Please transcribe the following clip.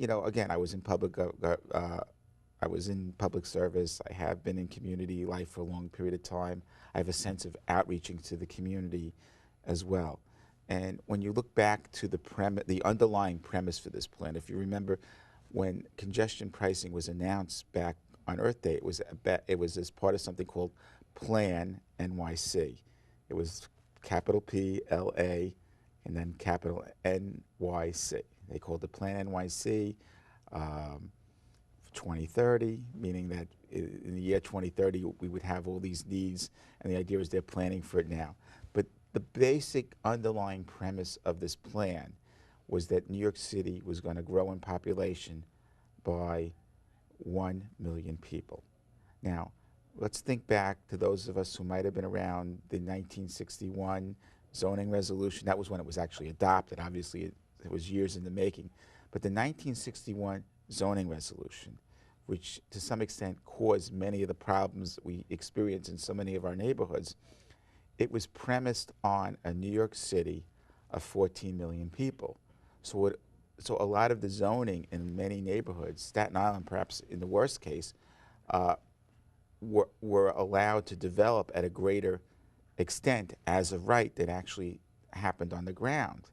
again, I was in public service. I have been in community life for a long period of time. I have a sense of outreaching to the community as well. And when you look back to the underlying premise for this plan, if you remember, when congestion pricing was announced back on Earth Day, it was as part of something called Plan NYC. It was capital P L A and then capital NYC. They called it Plan NYC. Um, 2030, meaning that in the year 2030 we would have all these needs, and the idea is they're planning for it now. But the basic underlying premise of this plan was that New York City was going to grow in population by 1 million people. Now, let's think back to those of us who might have been around the 1961 zoning resolution. That was when it was actually adopted. Obviously, it was years in the making. But the 1961 zoning resolution, which to some extent caused many of the problems that we experience in so many of our neighborhoods, it was premised on a New York City of 14 million people. So a lot of the zoning in many neighborhoods, Staten Island perhaps in the worst case, uh, were allowed to develop at a greater extent as of right that actually happened on the ground.